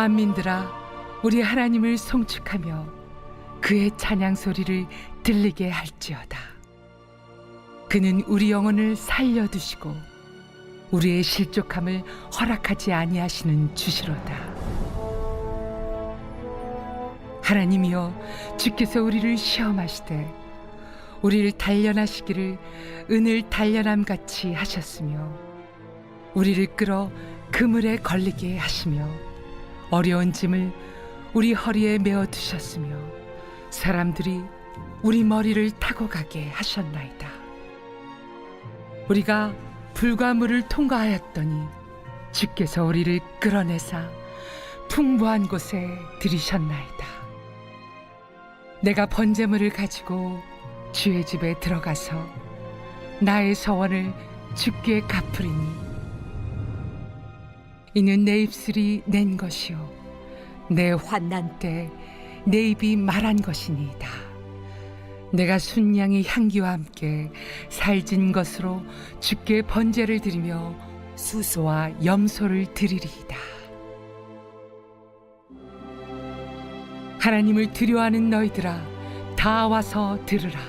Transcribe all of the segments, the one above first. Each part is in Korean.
만민들아, 우리 하나님을 송축하며 그의 찬양 소리를 들리게 할지어다. 그는 우리 영혼을 살려두시고 우리의 실족함을 허락하지 아니하시는 주시로다. 하나님이여, 주께서 우리를 시험하시되 우리를 단련하시기를 은을 단련함 같이 하셨으며, 우리를 끌어 그물에 걸리게 하시며 어려운 짐을 우리 허리에 메어 두셨으며 사람들이 우리 머리를 타고 가게 하셨나이다. 우리가 불과 물을 통과하였더니 주께서 우리를 끌어내사 풍부한 곳에 들이셨나이다. 내가 번제물을 가지고 주의 집에 들어가서 나의 서원을 주께 갚으리니, 이는 내 입술이 낸 것이요 내 환난 때 내 입이 말한 것이니이다. 내가 순양의 향기와 함께 살진 것으로 주께 번제를 드리며 수소와 염소를 드리리이다. 하나님을 두려워하는 너희들아, 다 와서 들으라.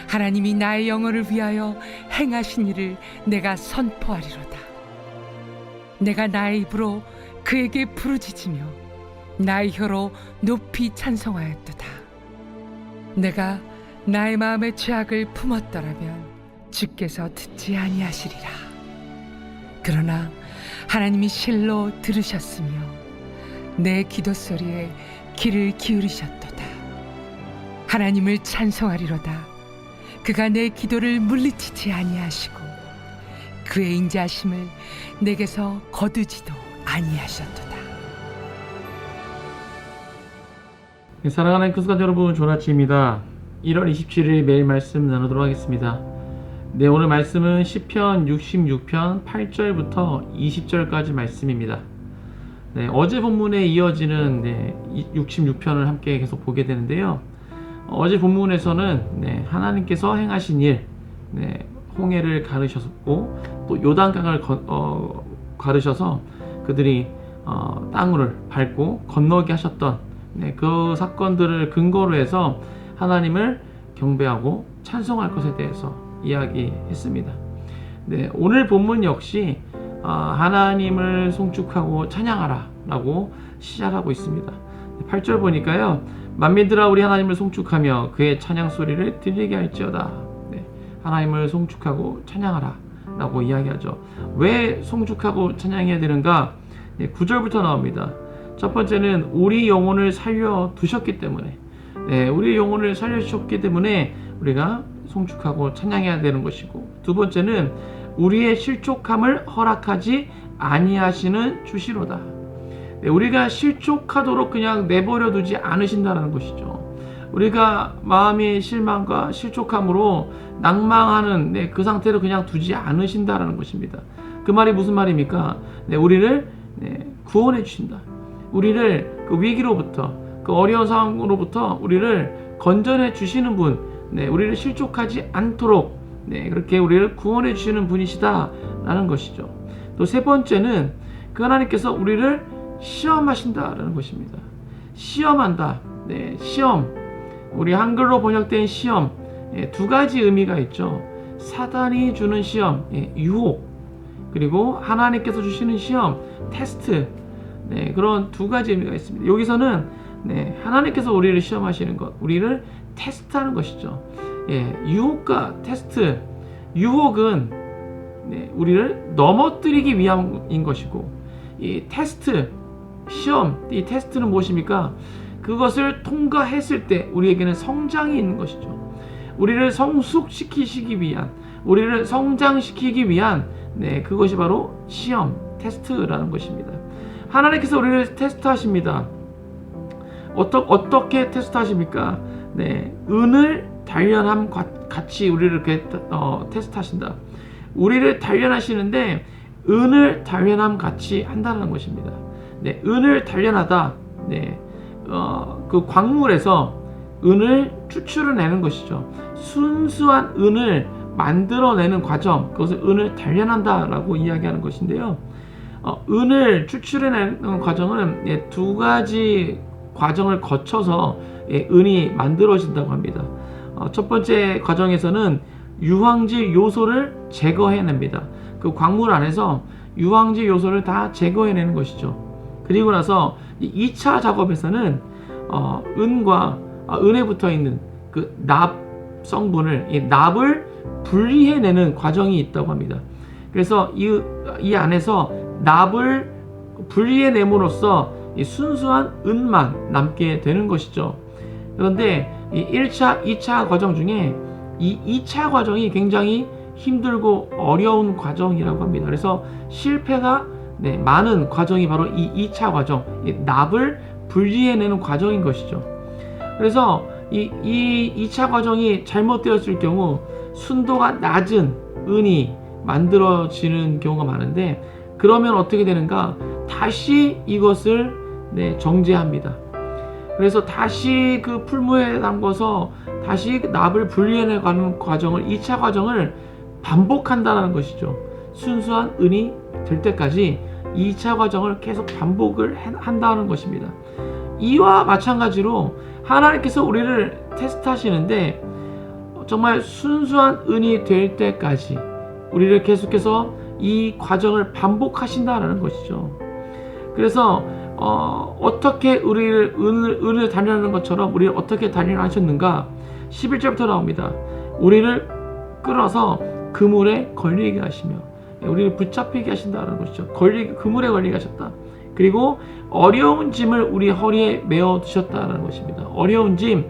하나님이 나의 영혼을 위하여 행하신 일을 내가 선포하리로다. 내가 나의 입으로 그에게 부르짖으며 나의 혀로 높이 찬송하였도다. 내가 나의 마음의 죄악을 품었더라면 주께서 듣지 아니하시리라. 그러나 하나님이 실로 들으셨으며 내 기도 소리에 귀를 기울이셨도다. 하나님을 찬송하리로다. 그가 내 기도를 물리치지 아니하시고 그의 인자하심을 내게서 거두지도 아니하셨도다. 사랑하는 크스간 여러분, 좋은 아침입니다. 1월 27일 매일 말씀 나누도록 하겠습니다. 네, 오늘 말씀은 시편 66편 8절부터 20절까지 말씀입니다. 네, 어제 본문에 이어지는 66편을 함께 계속 보게 되는데요. 어제 본문에서는 하나님께서 행하신 일, 홍해를 가르셨고 또 요단강을 가르셔서 그들이 땅을 밟고 건너게 하셨던 그 사건들을 근거로 해서 하나님을 경배하고 찬송할 것에 대해서 이야기했습니다. 오늘 본문 역시 하나님을 송축하고 찬양하라 라고 시작하고 있습니다. 8절 보니까요, 만민들아 우리 하나님을 송축하며 그의 찬양 소리를 들리게 할지어다. 하나님을 송축하고 찬양하라 라고 이야기하죠. 왜 송축하고 찬양해야 되는가? 9절부터 나옵니다. 첫 번째는 우리 영혼을 살려두셨기 때문에, 우리 영혼을 살려주셨기 때문에 우리가 송축하고 찬양해야 되는 것이고, 두 번째는 우리의 실족함을 허락하지 아니하시는 주시로다. 우리가 실족하도록 그냥 내버려 두지 않으신다는 것이죠. 우리가 마음의 실망과 실족함으로 낭망하는 그 상태를 그냥 두지 않으신다는 것입니다. 그 말이 무슨 말입니까? 우리를 구원해 주신다. 우리를 그 위기로부터, 그 어려운 상황으로부터 우리를 건져내 주시는 분, 우리를 실족하지 않도록 그렇게 우리를 구원해 주시는 분이시다라는 것이죠. 또 세 번째는 그 하나님께서 우리를 시험하신다라는 것입니다. 시험한다. 시험. 우리 한글로 번역된 시험, 두 가지 의미가 있죠. 사단이 주는 시험, 유혹, 그리고 하나님께서 주시는 시험, 테스트. 그런 두 가지 의미가 있습니다. 여기서는 하나님께서 우리를 시험하시는 것, 우리를 테스트하는 것이죠. 유혹과 테스트. 유혹은 우리를 넘어뜨리기 위함인 것이고, 이 테스트, 시험, 이 테스트는 무엇입니까? 그것을 통과했을 때 우리에게는 성장이 있는 것이죠. 우리를 성숙시키시기 위한, 우리를 성장시키기 위한 그것이 바로 시험, 테스트라는 것입니다. 하나님께서 우리를 테스트하십니다. 어떻게 테스트하십니까? 은을 단련함 같이 우리를 이렇게 테스트하신다. 우리를 단련하시는데 은을 단련함 같이 한다는 것입니다. 은을 단련하다. 그 광물에서 은을 추출해내는 것이죠. 순수한 은을 만들어내는 과정, 그것을 은을 단련한다라고 이야기하는 것인데요. 은을 추출해내는 과정은 두 가지 과정을 거쳐서 은이 만들어진다고 합니다. 첫 번째 과정에서는 유황질 요소를 제거해냅니다. 그 광물 안에서 유황질 요소를 다 제거해내는 것이죠. 그리고 나서 2차 작업에서는 은에 붙어있는 그 납 성분을, 이 납을 분리해내는 과정이 있다고 합니다. 그래서 이 안에서 납을 분리해냄으로써 이 순수한 은만 남게 되는 것이죠. 그런데 이 1차, 2차 과정 중에 이 2차 과정이 굉장히 힘들고 어려운 과정이라고 합니다. 그래서 실패가 많은 과정이 바로 이 2차 과정, 이 납을 분리해내는 과정인 것이죠. 그래서 이 2차 과정이 잘못되었을 경우 순도가 낮은 은이 만들어지는 경우가 많은데, 그러면 어떻게 되는가? 다시 이것을 정제합니다. 그래서 다시 그 풀무에 담궈서 다시 납을 분리해내가는 과정을, 2차 과정을 반복한다는 것이죠. 순수한 은이 될 때까지 2차 과정을 계속 반복을 한다는 것입니다. 이와 마찬가지로 하나님께서 우리를 테스트하시는데 정말 순수한 은이 될 때까지 우리를 계속해서 이 과정을 반복하신다는 것이죠. 그래서 어떻게 우리를 은을 단련하는 것처럼 우리를 어떻게 단련하셨는가? 11절부터 나옵니다. 우리를 끌어서 그물에 걸리게 하시며 우리를 붙잡히게 하신다는 것이죠. 그물에 걸리게 하셨다. 그리고 어려운 짐을 우리 허리에 메어 두셨다는 것입니다. 어려운 짐,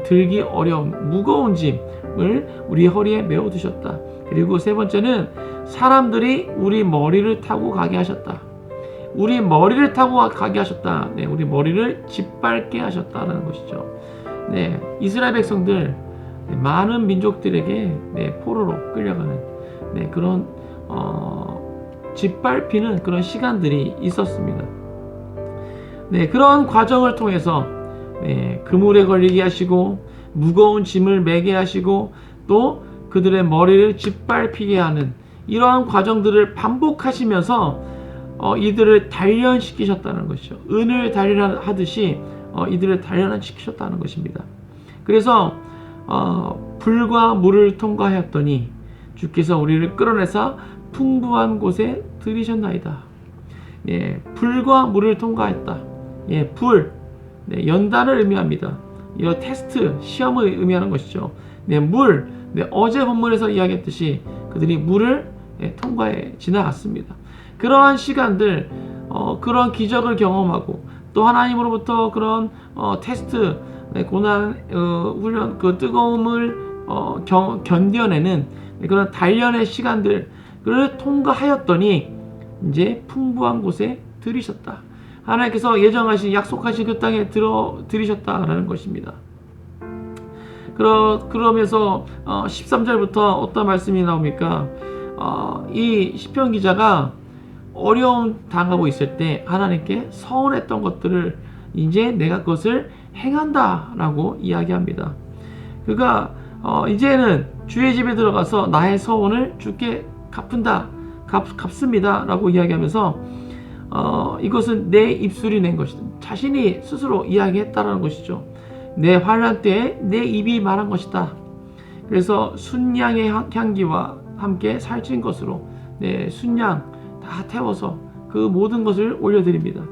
들기 어려운 무거운 짐을 우리 허리에 메어 두셨다. 그리고 세 번째는 사람들이 우리 머리를 타고 가게 하셨다. 우리 머리를 타고 가게 하셨다. 우리 머리를 짓밟게 하셨다는 것이죠. 이스라엘 백성들 많은 민족들에게 포로로 끌려가는 그런 짓밟히는 그런 시간들이 있었습니다. 그런 과정을 통해서 그물에 걸리게 하시고 무거운 짐을 메게 하시고 또 그들의 머리를 짓밟히게 하는 이러한 과정들을 반복하시면서 이들을 단련시키셨다는 것이죠. 은을 단련하듯이 이들을 단련시키셨다는 것입니다. 그래서 불과 물을 통과하였더니 주께서 우리를 끌어내사 풍부한 곳에 들이셨나이다. 불과 물을 통과했다. 불, 연단을 의미합니다. 이 테스트, 시험을 의미하는 것이죠. 물, 어제 본문에서 이야기했듯이 그들이 물을 통과해 지나갔습니다. 그러한 시간들, 그런 기적을 경험하고 또 하나님으로부터 그런 테스트, 고난, 훈련, 그 뜨거움을 견뎌내는 그런 단련의 시간들을 통과하였더니 이제 풍부한 곳에 들이셨다. 하나님께서 예정하신 약속하신 그 땅에 들이셨다라는 것입니다. 그러면서 13절부터 어떤 말씀이 나옵니까? 이 시편 기자가 어려움 당하고 있을 때 하나님께 서운했던 것들을 이제 내가 그것을 행한다 라고 이야기합니다. 그가 이제는 주의 집에 들어가서 나의 서원을 주께 갚습니다 라고 이야기하면서 이것은 내 입술이 낸 것이다. 자신이 스스로 이야기했다라는 것이죠. 내 환난 때에 내 입이 말한 것이다. 그래서 순양의 향기와 함께 살찐 것으로 순양 다 태워서 그 모든 것을 올려드립니다.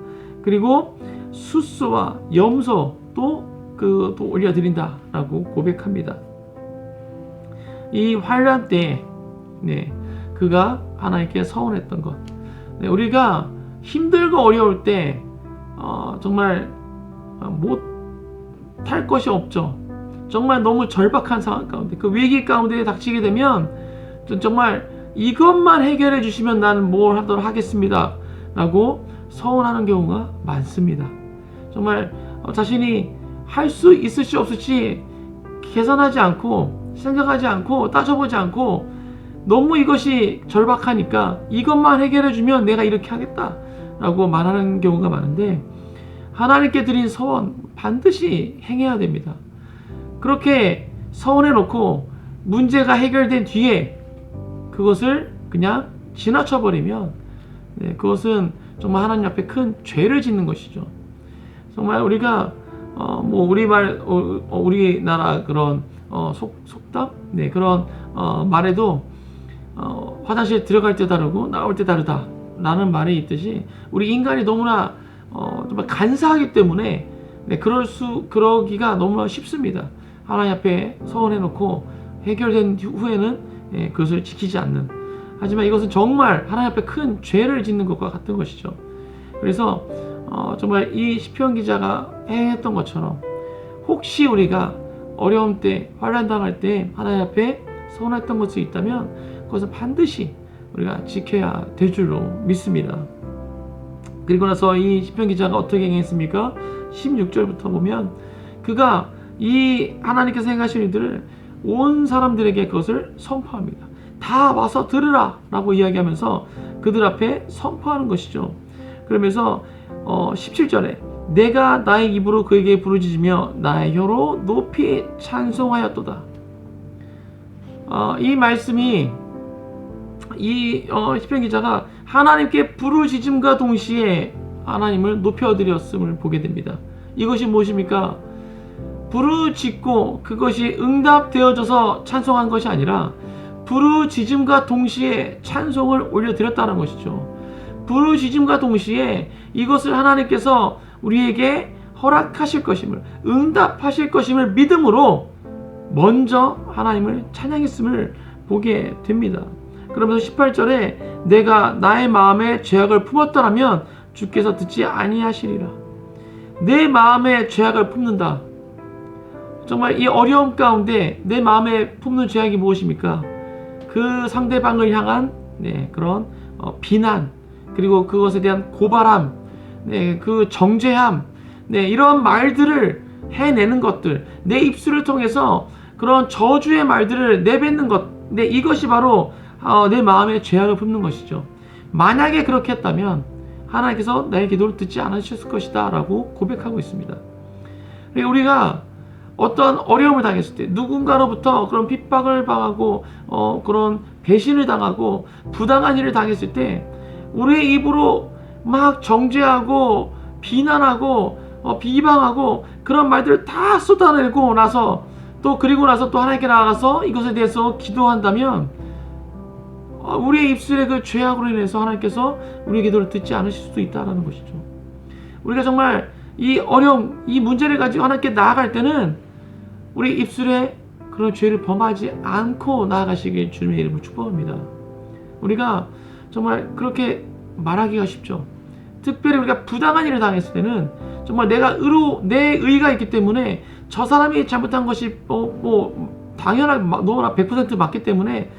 그리고 숫소와 염소도 또 올려드린다라고 고백합니다. 이 환난 때에 그가 하나님께 서운했던 것, 우리가 힘들고 어려울 때 정말 못할 것이 없죠. 정말 너무 절박한 상황 가운데, 그 위기 가운데 닥치게 되면 정말 이것만 해결해 주시면 나는 뭘 하도록 하겠습니다 라고 서운하는 경우가 많습니다. 정말 자신이 할 수 있을지 없을지 계산하지 않고 생각하지 않고 따져보지 않고 너무 이것이 절박하니까 이것만 해결해 주면 내가 이렇게 하겠다 라고 말하는 경우가 많은데, 하나님께 드린 서원 반드시 행해야 됩니다. 그렇게 서원해 놓고 문제가 해결된 뒤에 그것을 그냥 지나쳐 버리면 그것은 정말 하나님 앞에 큰 죄를 짓는 것이죠. 정말 우리가 뭐 우리나라 그런 속담, 그런 말에도 화장실 들어갈 때 다르고 나올 때 다르다 라는 말이 있듯이, 우리 인간이 너무나 정말 간사하기 때문에 그러기가 너무나 쉽습니다. 하나님 앞에 서원해놓고 해결된 후에는 그것을 지키지 않는. 하지만 이것은 정말 하나님 앞에 큰 죄를 짓는 것과 같은 것이죠. 그래서 정말 이 시편 기자가 행했던 것처럼, 혹시 우리가 어려움 때, 환난 당할 때 하나님 앞에 서원했던 것이 있다면 그것은 반드시 우리가 지켜야 될 줄로 믿습니다. 그리고 나서 이 시편 기자가 어떻게 행했습니까? 16절부터 보면 그가 이 하나님께서 행하신 일들을 온 사람들에게 그것을 선포합니다. 다 와서 들으라 라고 이야기하면서 그들 앞에 선포하는 것이죠. 그러면서 17절에 내가 나의 입으로 그에게 부르짖으며 나의 혀로 높이 찬송하였도다. 이 말씀이 이 시편 기자가 하나님께 부르짖음과 동시에 하나님을 높여드렸음을 보게 됩니다. 이것이 무엇입니까? 부르짖고 그것이 응답되어져서 찬송한 것이 아니라 부르짖음과 동시에 찬송을 올려드렸다는 것이죠. 부르짖음과 동시에 이것을 하나님께서 우리에게 허락하실 것임을, 응답하실 것임을 믿음으로 먼저 하나님을 찬양했음을 보게 됩니다. 그러면서 18절에 내가 나의 마음에 죄악을 품었더라면 주께서 듣지 아니하시리라. 내 마음에 죄악을 품는다. 정말 이 어려움 가운데 내 마음에 품는 죄악이 무엇입니까? 그 상대방을 향한 그런 비난, 그리고 그것에 대한 고발함, 그 정죄함, 이런 말들을 해내는 것들, 내 입술을 통해서 그런 저주의 말들을 내뱉는 것, 이것이 바로 내 마음에 죄악을 품는 것이죠. 만약에 그렇게 했다면 하나님께서 나의 기도를 듣지 않으셨을 것이다 라고 고백하고 있습니다. 우리가 어떤 어려움을 당했을 때, 누군가로부터 그런 핍박을 당하고 그런 배신을 당하고 부당한 일을 당했을 때 우리의 입으로 막 정죄하고 비난하고 비방하고 그런 말들을 다 쏟아내고 나서 그리고 나서 또 하나님께 나아가서 이것에 대해서 기도한다면 우리의 입술의 그 죄악으로 인해서 하나님께서 우리의 기도를 듣지 않으실 수도 있다는 것이죠. 우리가 정말 이 어려움, 이 문제를 가지고 하나님께 나아갈 때는 우리 입술에 그런 죄를 범하지 않고 나아가시길 주님의 이름으로 축복합니다. 우리가 정말 그렇게 말하기가 쉽죠. 특별히 우리가 부당한 일을 당했을 때는 정말 내 의가 있기 때문에 저 사람이 잘못한 것이 당연하게 너무나 100% 맞기 때문에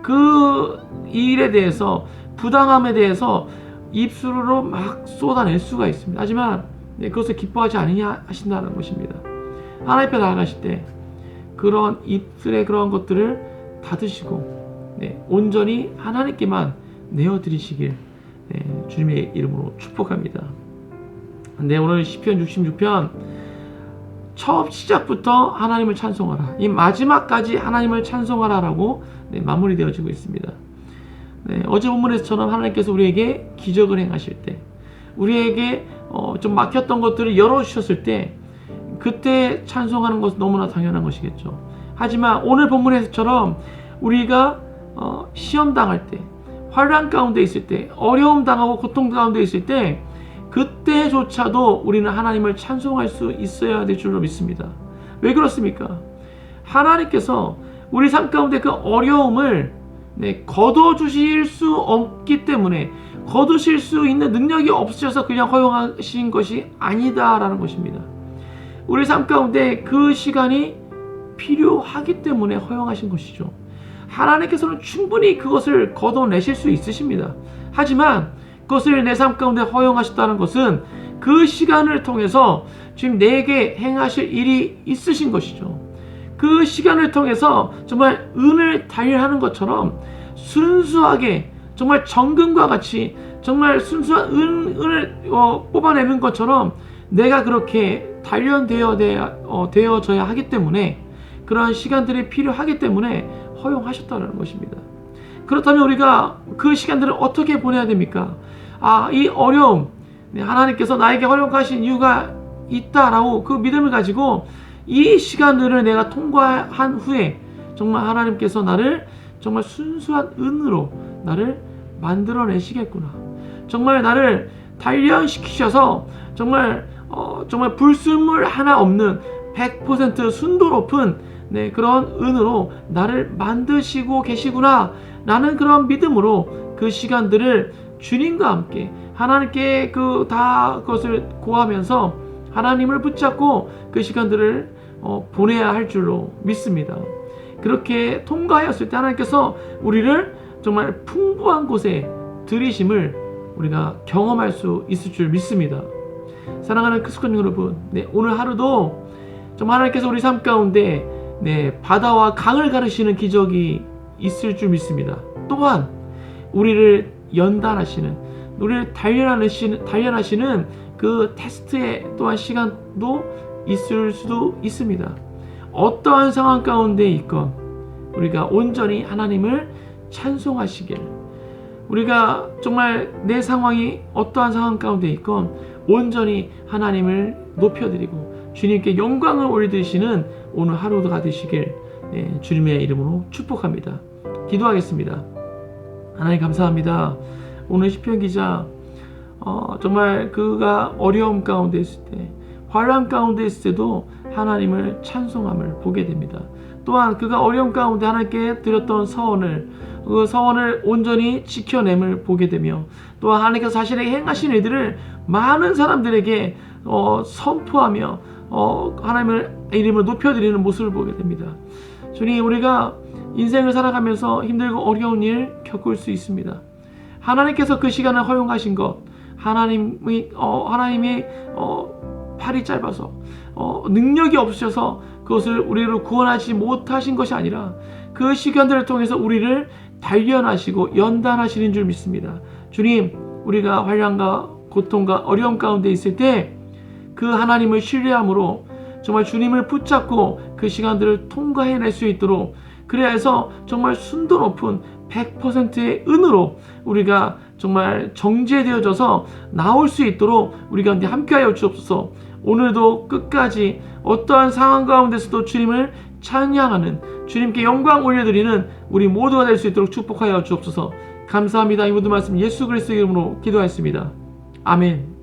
그 일에 대해서, 부당함에 대해서 입술로 막 쏟아낼 수가 있습니다. 하지만 그것을 기뻐하지 아니냐 하신다는 것입니다. 하나님 앞에 나아가실 때 그런 입술의 그런 것들을 닫으시고 온전히 하나님께만 내어드리시길 주님의 이름으로 축복합니다. 오늘 시편 66편 첫 시작부터 하나님을 찬송하라, 이 마지막까지 하나님을 찬송하라 라고 마무리되어지고 있습니다. 어제 본문에서처럼 하나님께서 우리에게 기적을 행하실 때, 우리에게 좀 막혔던 것들을 열어주셨을 때 그때 찬송하는 것은 너무나 당연한 것이겠죠. 하지만 오늘 본문에서처럼 우리가 시험 당할 때, 환난 가운데 있을 때, 어려움 당하고 고통 가운데 있을 때 그때조차도 우리는 하나님을 찬송할 수 있어야 될 줄로 믿습니다. 왜 그렇습니까? 하나님께서 우리 삶 가운데 그 어려움을 거둬주실 수 없기 때문에, 거두실 수 있는 능력이 없으셔서 그냥 허용하신 것이 아니다라는 것입니다. 우리 삶 가운데 그 시간이 필요하기 때문에 허용하신 것이죠. 하나님께서는 충분히 그것을 걷어내실 수 있으십니다. 하지만 그것을 내 삶 가운데 허용하셨다는 것은 그 시간을 통해서 지금 내게 행하실 일이 있으신 것이죠. 그 시간을 통해서 정말 은을 단련하는 것처럼 순수하게, 정말 정금과 같이 정말 순수한 은을 뽑아내는 것처럼 내가 그렇게 단련되어져야 하기 때문에, 그러한 시간들이 필요하기 때문에 허용하셨다는 것입니다. 그렇다면 우리가 그 시간들을 어떻게 보내야 됩니까? 이 어려움, 하나님께서 나에게 허락하신 이유가 있다라고 그 믿음을 가지고 이 시간들을 내가 통과한 후에 정말 하나님께서 나를 정말 순수한 은으로 나를 만들어내시겠구나. 정말 나를 단련시키셔서 정말 불순물 하나 없는 100% 순도 높은 그런 은으로 나를 만드시고 계시구나 라는 그런 믿음으로 그 시간들을 주님과 함께 하나님께 그것을 고하면서 하나님을 붙잡고 그 시간들을 보내야 할 줄로 믿습니다. 그렇게 통과하였을 때 하나님께서 우리를 정말 풍부한 곳에 들이심을 우리가 경험할 수 있을 줄 믿습니다. 사랑하는 크스콘 여러분, 오늘 하루도 정말 하나님께서 우리 삶 가운데 바다와 강을 가르시는 기적이 있을 줄 믿습니다. 또한 우리를 연단하시는, 우리를 단련하시는 그 테스트의 또한 시간도 있을 수도 있습니다. 어떠한 상황 가운데 있건 우리가 온전히 하나님을 찬송하시길, 우리가 정말 내 상황이 어떠한 상황 가운데 있건 온전히 하나님을 높여드리고 주님께 영광을 올려드리시는 오늘 하루가 되시길 주님의 이름으로 축복합니다. 기도하겠습니다. 하나님 감사합니다. 오늘 시편 기자 정말 그가 어려움 가운데 있을 때, 환난 가운데 있을 때도 하나님을 찬송함을 보게 됩니다. 또한 그가 어려움 가운데 하나님께 드렸던 그 서원을 온전히 지켜냄을 보게 되며, 또한 하나님께서 자신에게 행하신 일들을 많은 사람들에게 선포하며 하나님의 이름을 높여드리는 모습을 보게 됩니다. 주님, 우리가 인생을 살아가면서 힘들고 어려운 일 겪을 수 있습니다. 하나님께서 그 시간을 허용하신 것, 하나님의 팔이 짧아서 능력이 없으셔서 그것을 우리를 구원하지 못하신 것이 아니라 그 시간들을 통해서 우리를 단련하시고 연단하시는 줄 믿습니다. 주님, 우리가 환난과 고통과 어려움 가운데 있을 때 그 하나님을 신뢰함으로 정말 주님을 붙잡고 그 시간들을 통과해낼 수 있도록, 그래야 해서 정말 순도 높은 100%의 은으로 우리가 정말 정죄되어져서 나올 수 있도록 우리 가운데 함께하여 주옵소서. 오늘도 끝까지 어떠한 상황 가운데서도 주님을 찬양하는, 주님께 영광 올려드리는 우리 모두가 될 수 있도록 축복하여 주옵소서. 감사합니다. 이 모든 말씀 예수 그리스도의 이름으로 기도하였습니다. 아멘.